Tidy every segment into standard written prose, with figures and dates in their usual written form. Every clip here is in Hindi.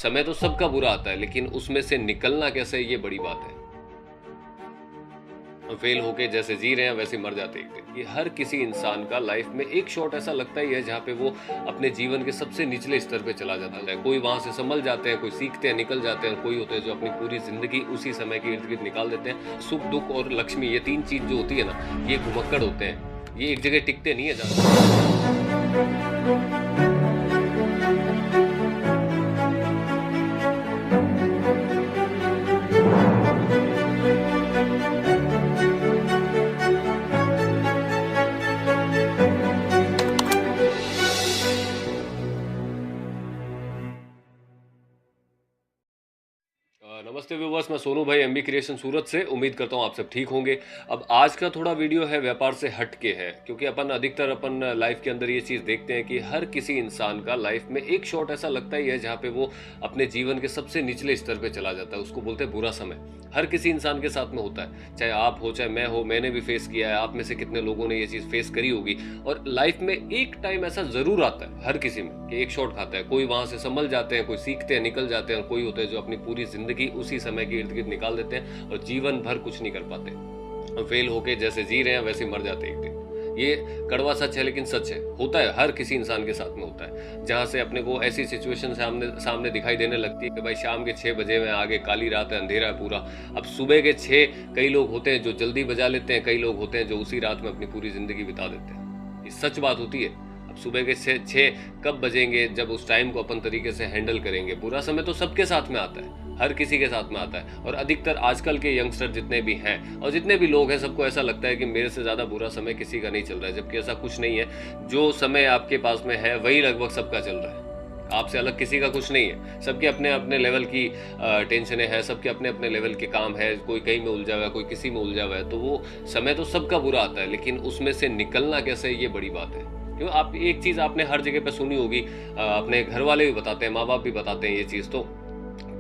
समय तो सबका बुरा आता है, लेकिन उसमें से निकलना कैसे, ये बड़ी बात है। हम फेल होके जैसे जी रहे हैं वैसे मर जाते हैं एक दिन। ये हर किसी इंसान का लाइफ में एक शॉट ऐसा लगता ही है जहाँ पे वो अपने जीवन के सबसे निचले स्तर पे चला जाता है। कोई वहां से संभल जाते हैं, कोई सीखते हैं, निकल जाते हैं, और कोई होते हैं जो अपनी पूरी जिंदगी उसी समय के इर्द गिर्द निकाल देते हैं। सुख, दुख और लक्ष्मी, ये तीन चीज जो होती है ना, ये घुमक्कड़ होते हैं, ये एक जगह टिकते नहीं है ज्यादा। नमस्ते व्यूवर्स, मैं सोनू भाई एमबी क्रिएशन सूरत से। उम्मीद करता हूँ आप सब ठीक होंगे। अब आज का थोड़ा वीडियो है व्यापार से हट के है, क्योंकि अपन लाइफ के अंदर ये चीज़ देखते हैं कि हर किसी इंसान का लाइफ में एक शॉट ऐसा लगता ही है जहाँ पे वो अपने जीवन के सबसे निचले स्तर पे चला जाता है। उसको बोलते हैं बुरा समय। हर किसी इंसान के साथ में होता है, चाहे आप हो चाहे मैं हो। मैंने भी फेस किया है, आप में से कितने लोगों ने ये चीज़ फेस करी होगी। और लाइफ में एक टाइम ऐसा ज़रूर आता है हर किसी में कि एक शॉट खाता है। कोई वहाँ से संभल जाते हैं, कोई सीखते हैं, निकल जाते हैं, और कोई होते हैं जो अपनी पूरी जिंदगी उसी समय के इर्द गिर्द निकाल देते हैं और जीवन भर कुछ नहीं कर पाते। हम फेल होके जैसे जी रहे हैं वैसे मर जाते हैं एक दिन। ये कड़वा सच है, लेकिन सच है। होता है, हर किसी इंसान के साथ में होता है, जहाँ से अपने को ऐसी सिचुएशन सामने दिखाई देने लगती है कि भाई शाम के 6 बजे में आगे काली रात है, अंधेरा है पूरा। अब सुबह के 6 कई लोग होते हैं जो जल्दी बजा लेते हैं, कई लोग होते हैं जो उसी रात में अपनी पूरी जिंदगी बिता देते हैं। ये सच बात होती है। अब सुबह के 6 कब बजेंगे, जब उस टाइम को अपन तरीके से हैंडल करेंगे। बुरा समय तो सबके साथ में आता है, हर किसी के साथ में आता है। और अधिकतर आजकल के यंगस्टर जितने भी हैं और जितने भी लोग हैं, सबको ऐसा लगता है कि मेरे से ज़्यादा बुरा समय किसी का नहीं चल रहा है, जबकि ऐसा कुछ नहीं है। जो समय आपके पास में है वही लगभग सबका चल रहा है। आपसे अलग किसी का कुछ नहीं है। सबके अपने अपने लेवल की टेंशनें हैं, सबके अपने अपने लेवल के काम है। कोई कहीं में उलझा हुआ है, कोई किसी में उलझा हुआ है। तो वो समय तो सबका बुरा आता है, लेकिन उसमें से निकलना कैसे, ये बड़ी बात है। क्यों, आप एक चीज़ आपने हर जगह पे सुनी होगी, अपने घर वाले भी बताते हैं, माँ बाप भी बताते हैं ये चीज़ तो,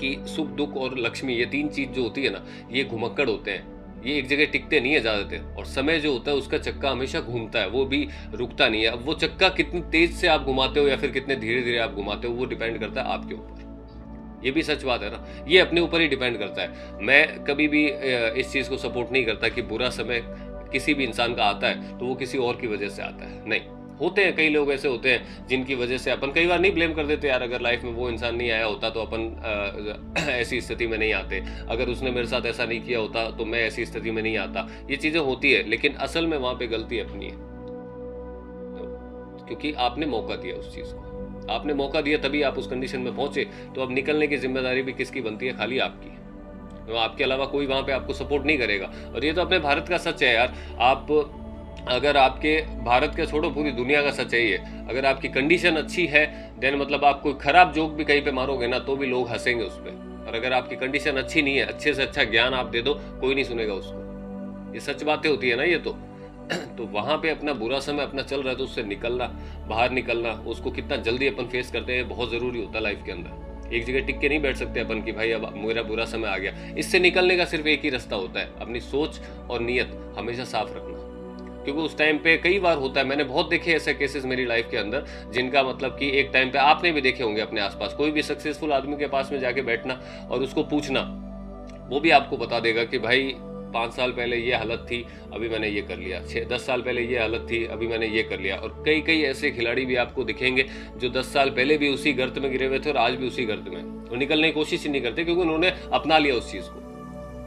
कि सुख, दुख और लक्ष्मी, ये तीन चीज जो होती है ना, ये घुमक्कड़ होते हैं। ये एक जगह टिकते नहीं है ज्यादातर। और समय जो होता है उसका चक्का हमेशा घूमता है, वो भी रुकता नहीं है। अब वो चक्का कितनी तेज से आप घुमाते हो या फिर कितने धीरे धीरे आप घुमाते हो, वो डिपेंड करता है आपके ऊपर। ये भी सच बात है ना, ये अपने ऊपर ही डिपेंड करता है। मैं कभी भी इस चीज को सपोर्ट नहीं करता कि बुरा समय किसी भी इंसान का आता है तो वो किसी और की वजह से आता है। नहीं, होते हैं कई लोग ऐसे होते हैं जिनकी वजह से अपन कई बार नहीं ब्लेम कर देते, यार अगर लाइफ में वो इंसान नहीं आया होता तो अपन ऐसी स्थिति में नहीं आते, अगर उसने मेरे साथ ऐसा नहीं किया होता तो मैं ऐसी स्थिति में नहीं आता। ये चीज़ें होती है, लेकिन असल में वहाँ पे गलती अपनी है। तो क्योंकि आपने मौका दिया उस चीज़ को, आपने मौका दिया तभी आप उस कंडीशन में पहुंचे। तो अब निकलने की जिम्मेदारी भी किसकी बनती है? खाली आपकी। तो आपके अलावा कोई वहाँ पे आपको सपोर्ट नहीं करेगा। और ये तो अपने भारत का सच है यार। आप अगर आपके भारत का छोड़ो, पूरी दुनिया का सच है ये। अगर आपकी कंडीशन अच्छी है देन मतलब आप कोई खराब जोक भी कहीं पे मारोगे ना तो भी लोग हंसेंगे उस पर। और अगर आपकी कंडीशन अच्छी नहीं है, अच्छे से अच्छा ज्ञान आप दे दो, कोई नहीं सुनेगा उसको। ये सच बातें होती है ना ये तो वहाँ पे अपना बुरा समय अपना चल रहा है तो उससे निकलना, बाहर निकलना, उसको कितना जल्दी अपन फेस करते हैं बहुत ज़रूरी होता है लाइफ के अंदर। एक जगह टिक के नहीं बैठ सकते अपन कि भाई अब मेरा बुरा समय आ गया। इससे निकलने का सिर्फ एक ही रास्ता होता है, अपनी सोच और नीयत हमेशा साफ रखना। क्योंकि उस टाइम पे कई बार होता है, मैंने बहुत देखे ऐसे केसेस मेरी लाइफ के अंदर, जिनका मतलब कि एक टाइम पे आपने भी देखे होंगे अपने आसपास, कोई भी सक्सेसफुल आदमी के पास में जाके बैठना और उसको पूछना, वो भी आपको बता देगा कि भाई 5 साल पहले ये हालत थी, अभी मैंने ये कर लिया। 10 साल पहले ये हालत थी, अभी मैंने ये कर लिया। और कई कई ऐसे खिलाड़ी भी आपको दिखेंगे जो 10 साल पहले भी उसी गर्त में गिरे हुए थे और आज भी उसी गर्त में, और निकलने की कोशिश ही नहीं करते क्योंकि उन्होंने अपना लिया उस चीज़ को।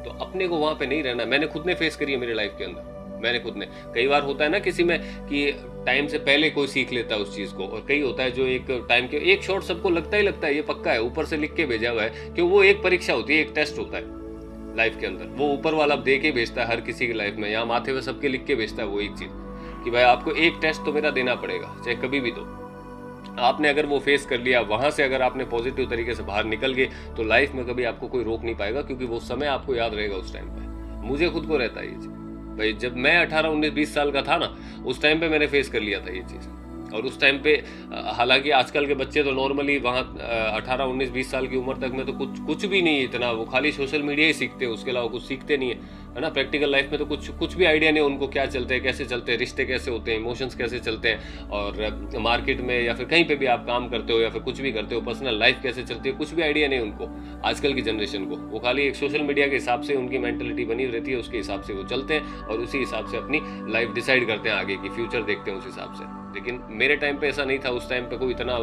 तो अपने को वहाँ पे नहीं रहना। मैंने खुद ने फेस करी है मेरी लाइफ के अंदर। मैंने खुद ने, कई बार होता है ना किसी में कि टाइम से पहले कोई सीख लेता है उस चीज़ को, और कई होता है जो एक टाइम के एक शॉट सबको लगता ही लगता है, ये पक्का है, ऊपर से लिख के भेजा हुआ है। क्योंकि वो एक परीक्षा होती है, एक टेस्ट होता है लाइफ के अंदर, वो ऊपर वाला दे के भेजता है हर किसी की लाइफ में। यहाँ माथे पे सबके लिख के भेजता है वो एक चीज़ कि भाई आपको एक टेस्ट तो मेरा देना पड़ेगा, चाहे कभी भी दो। आपने अगर वो फेस कर लिया, वहाँ से अगर आपने पॉजिटिव तरीके से बाहर निकल गए तो लाइफ में कभी आपको कोई रोक नहीं पाएगा, क्योंकि वो समय आपको याद रहेगा उस टाइम पे। मुझे खुद को रहता है ये चीज़ भाई, जब मैं 18, 19, 20 साल का था ना, उस टाइम पे मैंने फेस कर लिया था ये चीज़। और उस टाइम पे हालांकि आजकल के बच्चे तो नॉर्मली वहाँ 18, 19, 20 साल की उम्र तक में तो कुछ भी नहीं है इतना, वो खाली सोशल मीडिया ही सीखते हैं, उसके अलावा कुछ सीखते नहीं है। है ना। प्रैक्टिकल लाइफ में तो कुछ कुछ भी आइडिया नहीं उनको, क्या चलते हैं, कैसे चलते हैं, रिश्ते कैसे होते हैं, इमोशंस कैसे चलते हैं, और मार्केट में या फिर कहीं पे भी आप काम करते हो या फिर कुछ भी करते हो, पर्सनल लाइफ कैसे चलती है, कुछ भी आइडिया नहीं उनको आजकल की जनरेशन को। वो खाली एक सोशल मीडिया के हिसाब से उनकी मेंटेलिटी बनी रहती है, उसके हिसाब से वो चलते हैं और उसी हिसाब से अपनी लाइफ डिसाइड करते हैं, आगे की फ्यूचर देखते हैं उस हिसाब से। लेकिन मेरे टाइम पे ऐसा नहीं था। उस टाइम पे कोई इतना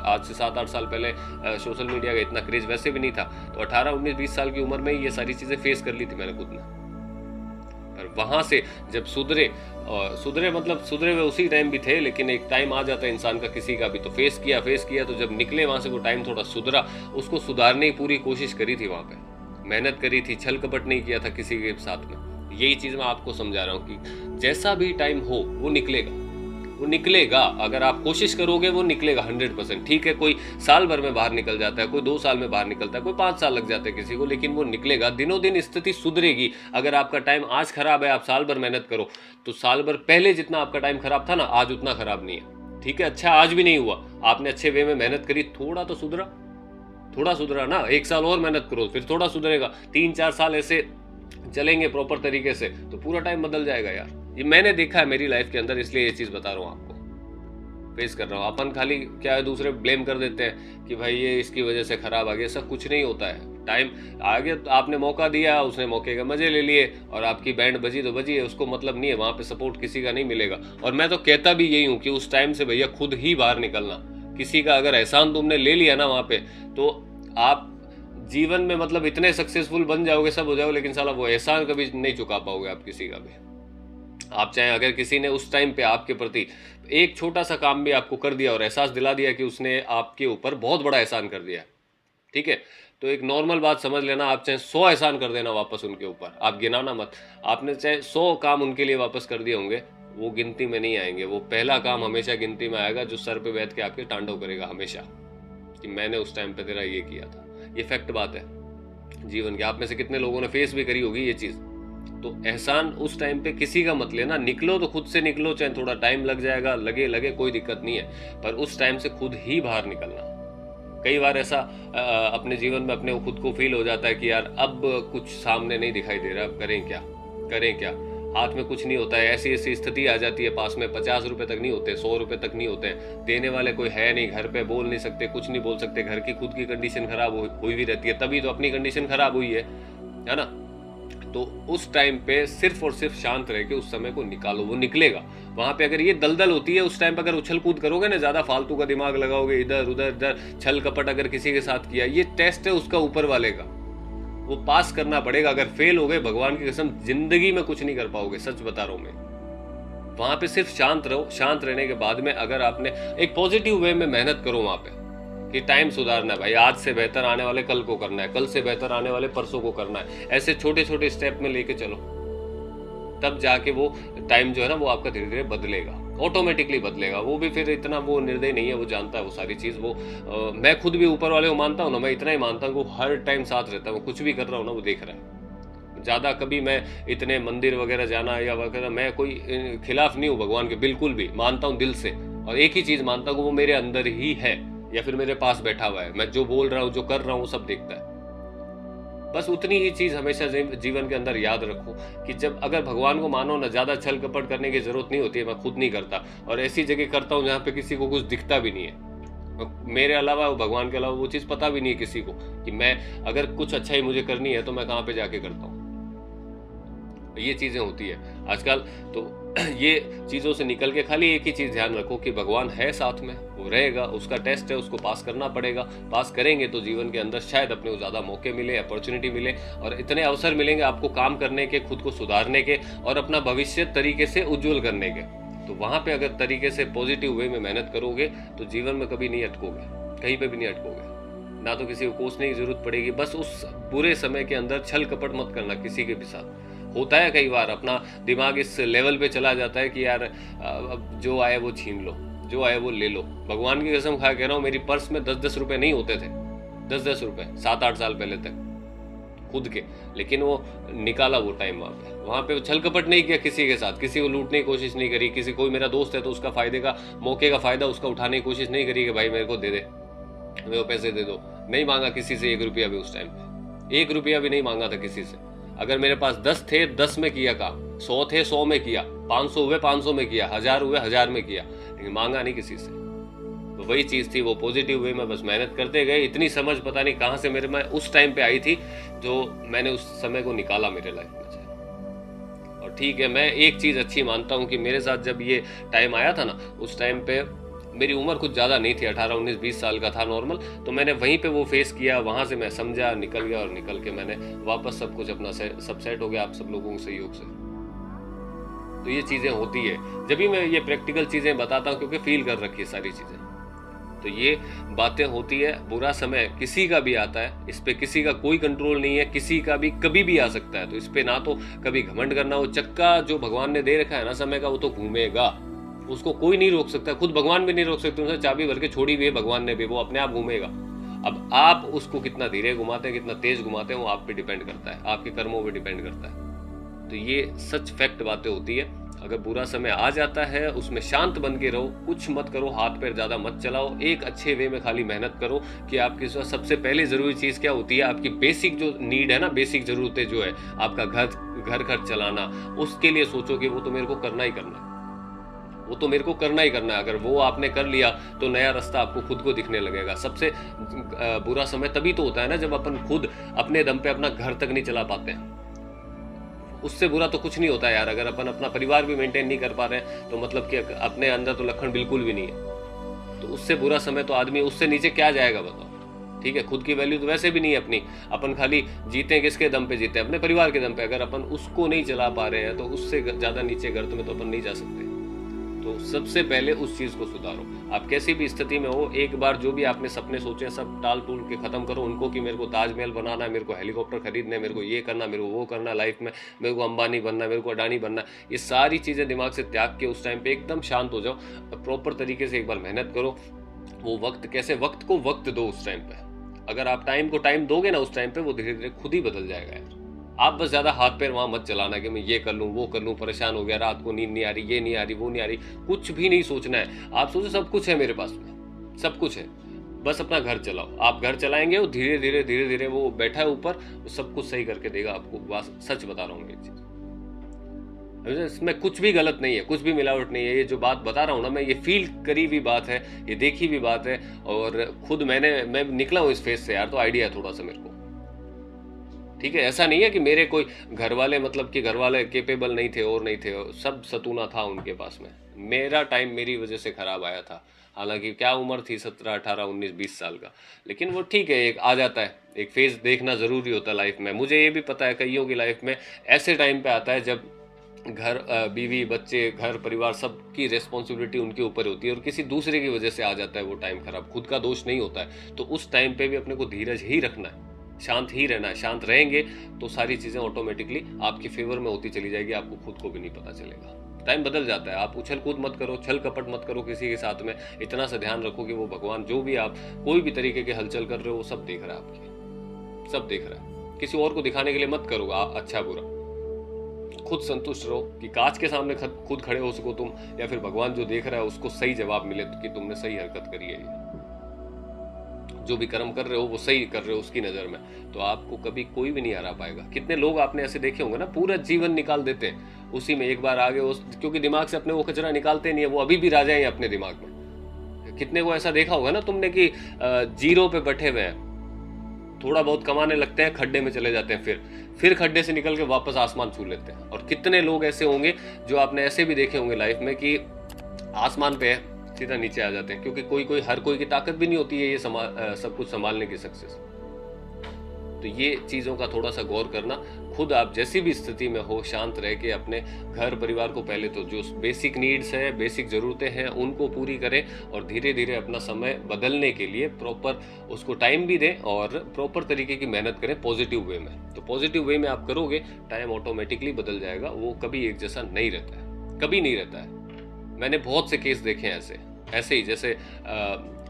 आज से 7-8 साल पहले सोशल मीडिया का इतना क्रेज वैसे भी नहीं था। तो 18, 19, 20 साल की उम्र में ये सारी चीज़ें फेस कर ली थी मैंने खुद ने। और वहाँ से जब सुधरे मतलब सुधरे हुए उसी टाइम भी थे, लेकिन एक टाइम आ जाता है इंसान का किसी का भी, तो फेस किया। तो जब निकले वहाँ से वो टाइम थोड़ा सुधरा, उसको सुधारने की पूरी कोशिश करी थी, वहाँ पे मेहनत करी थी, छल कपट नहीं किया था किसी के साथ में। यही चीज़ मैं आपको समझा रहा हूँ कि जैसा भी टाइम हो वो निकलेगा। अगर आप कोशिश करोगे वो निकलेगा 100%। ठीक है, कोई साल भर में बाहर निकल जाता है, कोई 2 साल में बाहर निकलता है, कोई 5 साल लग जाते हैं किसी को, लेकिन वो निकलेगा। दिनों दिन स्थिति सुधरेगी। अगर आपका टाइम आज खराब है, आप साल भर मेहनत करो, तो साल भर पहले जितना आपका टाइम खराब था ना, आज उतना खराब नहीं है। ठीक है, अच्छा आज भी नहीं हुआ, आपने अच्छे वे में मेहनत करी, थोड़ा तो सुधरा ना। 1 साल और मेहनत करो, फिर थोड़ा सुधरेगा। 3-4 साल ऐसे चलेंगे प्रॉपर तरीके से तो पूरा टाइम बदल जाएगा यार। ये मैंने देखा है मेरी लाइफ के अंदर, इसलिए ये चीज़ बता रहा हूँ आपको, फेस कर रहा हूँ। अपन खाली क्या है, दूसरे ब्लेम कर देते हैं कि भाई ये इसकी वजह से खराब आ गया। ऐसा कुछ नहीं होता है। टाइम आ गया, आपने मौका दिया, उसने मौके का मजे ले लिए और आपकी बैंड बजी तो बजी है, उसको मतलब नहीं है, वहाँ पे सपोर्ट किसी का नहीं मिलेगा। और मैं तो कहता भी यही हूँ कि उस टाइम से भैया खुद ही बाहर निकलना। किसी का अगर एहसान तुमने ले लिया ना वहाँ पे, तो आप जीवन में मतलब इतने सक्सेसफुल बन जाओगे, सब हो जाओगे, लेकिन साला वो एहसान कभी नहीं चुका पाओगे आप किसी का भी। आप चाहे अगर किसी ने उस टाइम पे आपके प्रति एक छोटा सा काम भी आपको कर दिया और एहसास दिला दिया कि उसने आपके ऊपर बहुत बड़ा एहसान कर दिया, ठीक है, तो एक नॉर्मल बात समझ लेना, आप चाहे 100 एहसान कर देना वापस उनके ऊपर, आप गिनाना मत। आपने चाहे 100 काम उनके लिए वापस कर दिए होंगे, वो गिनती में नहीं आएंगे। वो पहला काम हमेशा गिनती में आएगा जो सर पे बैठ के आपके तांडव करेगा हमेशा, कि मैंने उस टाइम पे तेरा ये किया था। ये फैक्ट बात है जीवन की। आप में से कितने लोगों ने फेस भी करी होगी ये चीज़। तो एहसान उस टाइम पे किसी का मत लेना, निकलो तो खुद से निकलो, चाहे थोड़ा टाइम लग जाएगा, लगे कोई दिक्कत नहीं है, पर उस टाइम से खुद ही बाहर निकलना। कई बार ऐसा अपने जीवन में अपने खुद को फील हो जाता है कि यार अब कुछ सामने नहीं दिखाई दे रहा, अब करें क्या, हाथ में कुछ नहीं होता है। ऐसी स्थिति आ जाती है, पास में 50 रुपए तक नहीं होते, 100 रुपए तक नहीं होते हैं, देने वाले कोई है नहीं, घर पे बोल नहीं सकते, कुछ नहीं बोल सकते, घर की खुद की कंडीशन खराब हुई भी रहती है, तभी तो अपनी कंडीशन खराब हुई है ना। तो उस टाइम पे सिर्फ और सिर्फ शांत रह के उस समय को निकालो, वो निकलेगा। वहां पे अगर ये दलदल होती है उस टाइम पे, अगर उछल कूद करोगे ना, ज्यादा फालतू का दिमाग लगाओगे, इधर उधर छल कपट अगर किसी के साथ किया, ये टेस्ट है उसका ऊपर वाले का, वो पास करना पड़ेगा। अगर फेल हो गए, भगवान की कसम जिंदगी में कुछ नहीं कर पाओगे, सच बता रहा हूं मैं। वहां पे सिर्फ शांत रहो। शांत रहने के बाद में अगर आपने एक पॉजिटिव वे में मेहनत करो वहां पे कि टाइम सुधारना है भाई, आज से बेहतर आने वाले कल को करना है, कल से बेहतर आने वाले परसों को करना है, ऐसे छोटे छोटे स्टेप में लेके चलो, तब जाके वो टाइम जो है ना वो आपका धीरे धीरे बदलेगा, ऑटोमेटिकली बदलेगा। वो भी फिर इतना वो निर्दय नहीं है, वो जानता है वो सारी चीज़। वो मैं खुद भी ऊपर वाले को मानता हूँ ना, मैं इतना ही मानता हूँ कि वो हर टाइम साथ रहता है, वो कुछ भी कर रहा हूँ ना वो देख रहा है। ज़्यादा कभी मैं इतने मंदिर वगैरह जाना या वगैरह, मैं कोई खिलाफ नहीं हूँ भगवान के, बिल्कुल भी मानता हूँ दिल से। और एक ही चीज़ मानता हूँ कि वो मेरे अंदर ही है या फिर मेरे पास बैठा हुआ है, मैं जो बोल रहा हूँ जो कर रहा हूँ वो सब देखता है। बस उतनी ही चीज़ हमेशा जीवन के अंदर याद रखो कि जब अगर भगवान को मानो ना, ज़्यादा छल कपट करने की जरूरत नहीं होती है। मैं खुद नहीं करता, और ऐसी जगह करता हूँ जहाँ पे किसी को कुछ दिखता भी नहीं है, मेरे अलावा भगवान के अलावा वो चीज़ पता भी नहीं है किसी को कि मैं अगर कुछ अच्छा ही मुझे करनी है तो मैं कहाँ पे जाके करता हूँ। ये चीज़ें होती है आजकल। तो ये चीज़ों से निकल के खाली एक ही चीज़ ध्यान रखो कि भगवान है साथ में, वो रहेगा, उसका टेस्ट है, उसको पास करना पड़ेगा। पास करेंगे तो जीवन के अंदर शायद अपने को ज़्यादा मौके मिले, अपॉर्चुनिटी मिले, और इतने अवसर मिलेंगे आपको काम करने के, खुद को सुधारने के, और अपना भविष्य तरीके से उज्जवल करने के। तो वहाँ पे अगर तरीके से पॉजिटिव वे में मेहनत करोगे तो जीवन में कभी नहीं अटकोगे, कहीं पे भी नहीं अटकोगे, ना तो किसी को कोसने की जरूरत पड़ेगी। बस उस बुरे समय के अंदर छल कपट मत करना किसी के भी साथ। होता है कई बार अपना दिमाग इस लेवल पे चला जाता है कि यार अब जो आए वो छीन लो, जो आए वो ले लो। भगवान की कसम खा कह रहा हूँ, मेरी पर्स में 10-10 रुपए नहीं होते थे, 10-10 रुपए 7-8 साल पहले तक खुद के, लेकिन वो निकाला वो टाइम। वहाँ पे छल कपट नहीं किया किसी के साथ, किसी को लूटने की कोशिश नहीं करी, किसी कोई मेरा दोस्त है तो उसका फायदे का, मौके का फायदा उसका उठाने की कोशिश नहीं करी कि भाई मेरे को दे दे, मेरे को पैसे दे दो। नहीं मांगा किसी से 1 रुपया भी, उस टाइम पे 1 रुपया भी नहीं मांगा था किसी से। अगर मेरे पास 10 थे 10 में किया काम, 100 थे 100 में किया, 500 हुए 500 में किया, 1000 हुए 1000 में किया, लेकिन मांगा नहीं किसी से। तो वही चीज़ थी, वो पॉजिटिव वे में बस मेहनत करते गए। इतनी समझ पता नहीं कहाँ से मेरे में उस टाइम पे आई थी, जो मैंने उस समय को निकाला मेरे लाइफ में से। और ठीक है, मैं एक चीज़ अच्छी मानता हूँ कि मेरे साथ जब ये टाइम आया था ना, उस टाइम पे मेरी उम्र कुछ ज़्यादा नहीं थी, 18 19 20 साल का था नॉर्मल। तो मैंने वहीं पे वो फेस किया, वहाँ से मैं समझा, निकल गया, और निकल के मैंने वापस सब कुछ अपना सब सेट हो गया आप सब लोगों के सहयोग से। तो ये चीज़ें होती है, जब भी मैं ये प्रैक्टिकल चीज़ें बताता हूँ, क्योंकि फील कर रखी है सारी चीज़ें। तो ये बातें होती है। बुरा समय किसी का भी आता है, इस पे किसी का कोई कंट्रोल नहीं है, किसी का भी कभी भी आ सकता है। तो इस पे ना तो कभी घमंड करना। वो चक्का जो भगवान ने दे रखा है ना समय का, वो तो घूमेगा, उसको कोई नहीं रोक सकता, खुद भगवान भी नहीं रोक सकते। उसे चाबी भर के छोड़ी हुई है भगवान ने भी, वो अपने आप घूमेगा। अब आप उसको कितना धीरे घुमाते हैं, कितना तेज घुमाते हैं, वो आप पे डिपेंड करता है, आपके कर्मों पे डिपेंड करता है। तो ये सच फैक्ट बातें होती है। अगर बुरा समय आ जाता है, उसमें शांत बन के रहो, कुछ मत करो, हाथ पैर ज़्यादा मत चलाओ, एक अच्छे वे में खाली मेहनत करो कि आपकी सबसे पहले ज़रूरी चीज़ क्या होती है, आपकी बेसिक जो नीड है ना, बेसिक ज़रूरतें जो है, आपका घर खर्च चलाना, उसके लिए सोचो कि वो तो मेरे को करना ही करना है, वो तो मेरे को करना ही करना है। अगर वो आपने कर लिया तो नया रास्ता आपको खुद को दिखने लगेगा। सबसे बुरा समय तभी तो होता है ना, जब अपन खुद अपने दम पे अपना घर तक नहीं चला पाते हैं। उससे बुरा तो कुछ नहीं होता है यार। अगर अपन अपना परिवार भी मेंटेन नहीं कर पा रहे हैं, तो मतलब कि अपने अंदर तो लक्षण बिल्कुल भी नहीं है। तो उससे बुरा समय तो आदमी उससे नीचे क्या जाएगा बताओ। ठीक है, खुद की वैल्यू तो वैसे भी नहीं है अपनी। अपन खाली जीते किसके दम पे जीते, अपने परिवार के दम पे। अगर अपन उसको नहीं चला पा रहे हैं, तो उससे ज़्यादा नीचे गर्त में तो अपन नहीं जा सकते। तो सबसे पहले उस चीज़ को सुधारो। आप कैसी भी स्थिति में हो, एक बार जो भी आपने सपने सोचे सब टाल टूल के ख़त्म करो उनको, कि मेरे को ताजमहल बनाना है, मेरे को हेलीकॉप्टर खरीदना है, मेरे को ये करना, मेरे को वो करना लाइफ में, मेरे को अंबानी बनना, मेरे को अडानी बनना। ये सारी चीज़ें दिमाग से त्याग के उस टाइम पे एकदम शांत हो जाओ, प्रॉपर तरीके से एक बार मेहनत करो। वो वक्त कैसे, वक्त को वक्त दो उस टाइम पे। अगर आप टाइम को टाइम दोगे ना उस टाइम पे, वो धीरे धीरे खुद ही बदल जाएगा यार। आप बस ज़्यादा हाथ पैर वहाँ मत चलाना कि मैं ये कर लूँ वो कर लूँ, परेशान हो गया, रात को नींद नहीं आ रही, ये नहीं आ रही, वो नहीं आ रही। कुछ भी नहीं सोचना है। आप सोचो सब कुछ है मेरे पास में, सब कुछ है, बस अपना घर चलाओ। आप घर चलाएंगे, वो धीरे धीरे वो बैठा है ऊपर, वो सब कुछ सही करके देगा आपको। बस सच बता रहा हूँ ये चीज़, इसमें कुछ भी गलत नहीं है, कुछ भी मिलावट नहीं है। ये जो बात बता रहा हूँ ना मैं, ये फील करी हुई बात है, ये देखी हुई बात है। और खुद मैं निकला हूँ इस फेज से यार, तो आइडिया है थोड़ा सा मेरे को। ठीक है, ऐसा नहीं है कि मेरे कोई घर वाले, मतलब कि घर वाले केपेबल नहीं थे और नहीं थे, सब सतूना था उनके पास में। मेरा टाइम मेरी वजह से ख़राब आया था। हालांकि क्या उम्र थी, 17 18 19 20 साल का, लेकिन वो ठीक है, एक आ जाता है। एक फेज़ देखना ज़रूरी होता है लाइफ में। मुझे ये भी पता है कईयों की लाइफ में ऐसे टाइम पे आता है जब घर, बीवी, बच्चे, घर परिवार, सबकी रिस्पॉन्सिबिलिटी उनके ऊपर होती है, और किसी दूसरे की वजह से आ जाता है वो टाइम ख़राब, खुद का दोष नहीं होता है। तो उस टाइम पे भी अपने को धीरज ही रखना है, शांत ही रहना है। शांत रहेंगे तो सारी चीज़ें ऑटोमेटिकली आपके फेवर में होती चली जाएगी, आपको खुद को भी नहीं पता चलेगा। टाइम बदल जाता है। आप उछल कूद मत करो, छल कपट मत करो किसी के साथ में। इतना सा ध्यान रखो कि वो भगवान, जो भी आप कोई भी तरीके के हलचल कर रहे हो, वो सब देख रहा है आपकी, सब देख रहा है। किसी और को दिखाने के लिए मत करो अच्छा बुरा, खुद संतुष्ट रहो कि कांच के सामने खुद खड़े हो सको तुम, या फिर भगवान जो देख रहा है उसको सही जवाब मिले कि तुमने सही हरकत करी है, जो भी कर्म कर रहे हो वो सही कर रहे हो उसकी नज़र में, तो आपको कभी कोई भी नहीं हरा पाएगा। कितने लोग आपने ऐसे देखे होंगे ना, पूरा जीवन निकाल देते हैं उसी में, एक बार आगे क्योंकि दिमाग से अपने वो कचरा निकालते नहीं है, वो अभी भी राजा हैं अपने दिमाग में। कितने को ऐसा देखा होगा ना तुमने कि जीरो पे बैठे हुए हैं, थोड़ा बहुत कमाने लगते हैं, खड्डे में चले जाते हैं, फिर खड्डे से निकल के वापस आसमान छू लेते हैं। और कितने लोग ऐसे होंगे जो आपने ऐसे भी देखे होंगे लाइफ में कि आसमान पे है, सीधा नीचे आ जाते हैं, क्योंकि हर कोई की ताकत भी नहीं होती है ये सब कुछ संभालने की, सक्सेस। तो ये चीज़ों का थोड़ा सा गौर करना। खुद आप जैसी भी स्थिति में हो, शांत रह के अपने घर परिवार को पहले तो जो बेसिक नीड्स है, बेसिक ज़रूरतें हैं, उनको पूरी करें, और धीरे धीरे अपना समय बदलने के लिए प्रॉपर उसको टाइम भी दें, और प्रॉपर तरीके की मेहनत करें पॉजिटिव वे में। तो पॉजिटिव वे में आप करोगे, टाइम ऑटोमेटिकली बदल जाएगा। वो कभी एक जैसा नहीं रहता है, कभी नहीं रहता है। मैंने बहुत से केस देखे हैं ऐसे ही, जैसे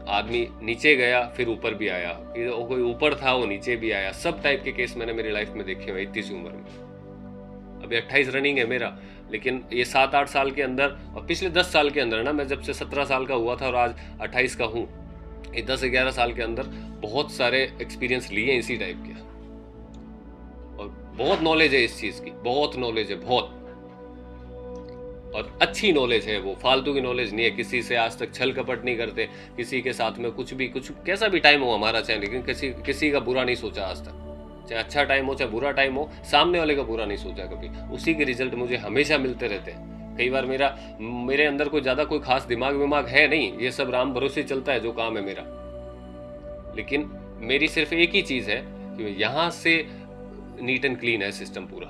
आदमी नीचे गया फिर ऊपर भी आया, कोई ऊपर था वो नीचे भी आया। सब टाइप के केस मैंने मेरी लाइफ में देखे हुए इतनी सी उम्र में। अभी 28 रनिंग है मेरा, लेकिन ये 7-8 साल के अंदर, और पिछले 10 साल के अंदर ना, मैं जब से 17 साल का हुआ था और आज 28 का हूँ, ये 10-11 साल के अंदर बहुत सारे एक्सपीरियंस लिए इसी टाइप के। और बहुत नॉलेज है इस चीज की, बहुत नॉलेज है, बहुत, और अच्छी नॉलेज है वो, फालतू की नॉलेज नहीं है। किसी से आज तक छल कपट नहीं करते, किसी के साथ में कुछ कैसा भी टाइम हो हमारा, चाहे, लेकिन किसी का बुरा नहीं सोचा आज तक। चाहे अच्छा टाइम हो चाहे बुरा टाइम हो, सामने वाले का बुरा नहीं सोचा कभी। उसी के रिजल्ट मुझे हमेशा मिलते रहते हैं। कई बार मेरे अंदर कोई ज्यादा कोई खास दिमाग विमाग है नहीं, ये सब राम भरोसे चलता है जो काम है मेरा। लेकिन मेरी सिर्फ एक ही चीज है कि यहाँ से नीट एंड क्लीन है सिस्टम पूरा,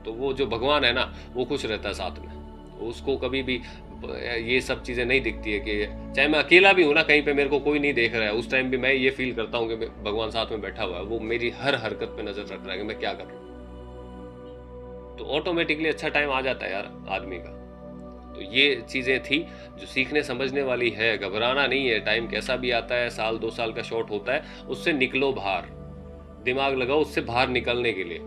तो वो जो भगवान है ना वो खुश रहता है साथ में। उसको कभी भी ये सब चीजें नहीं दिखती है कि चाहे मैं अकेला भी हूं ना, कहीं पे मेरे को कोई नहीं देख रहा है, उस टाइम भी मैं ये फील करता हूँ कि भगवान साथ में बैठा हुआ है, वो मेरी हर हरकत पे नजर रख रहा है कि मैं क्या कर रहा हूँ। तो ऑटोमेटिकली अच्छा टाइम आ जाता है यार आदमी का। तो ये चीजें थी जो सीखने समझने वाली है। घबराना नहीं है, टाइम कैसा भी आता है, साल 2 साल का शॉर्ट होता है, उससे निकलो बाहर, दिमाग लगाओ उससे बाहर निकलने के लिए।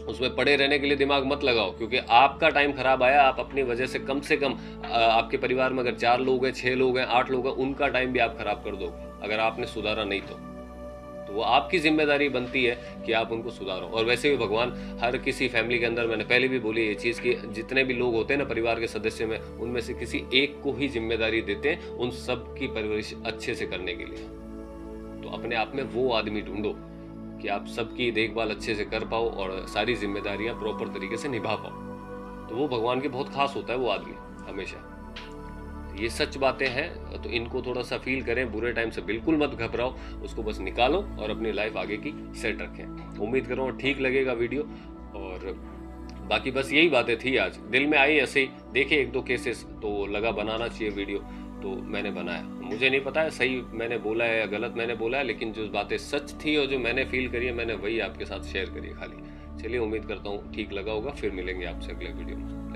उसमें पड़े रहने के लिए दिमाग मत लगाओ, क्योंकि आपका टाइम खराब आया, आप अपनी वजह से कम आपके परिवार में अगर 4 लोग हैं, 6 लोग हैं, 8 लोग हैं, उनका टाइम भी आप खराब कर दोगे अगर आपने सुधारा नहीं तो वो आपकी जिम्मेदारी बनती है कि आप उनको सुधारो। और वैसे भी भगवान हर किसी फैमिली के अंदर, मैंने पहले भी बोली ये चीज़ कि जितने भी लोग होते हैं ना परिवार के सदस्य में, उनमें से किसी एक को ही जिम्मेदारी देते हैं उन सब की परवरिश अच्छे से करने के लिए। तो अपने आप में वो आदमी ढूंढो कि आप सबकी देखभाल अच्छे से कर पाओ और सारी जिम्मेदारियां प्रॉपर तरीके से निभा पाओ। तो वो भगवान के बहुत खास होता है वो आदमी हमेशा। ये सच बातें हैं, तो इनको थोड़ा सा फील करें। बुरे टाइम से बिल्कुल मत घबराओ, उसको बस निकालो और अपनी लाइफ आगे की सेट रखें। उम्मीद कर रहा हूँ ठीक लगेगा वीडियो। और बाकी बस यही बातें थी, आज दिल में आई ऐसे ही, देखे 1-2 केसेस तो लगा बनाना चाहिए वीडियो, तो मैंने बनाया। मुझे नहीं पता है सही मैंने बोला है या गलत मैंने बोला है, लेकिन जो बातें सच थी और जो मैंने फील करी है मैंने वही आपके साथ शेयर करी है खाली। चलिए, उम्मीद करता हूँ ठीक लगा होगा। फिर मिलेंगे आपसे अगले वीडियो में।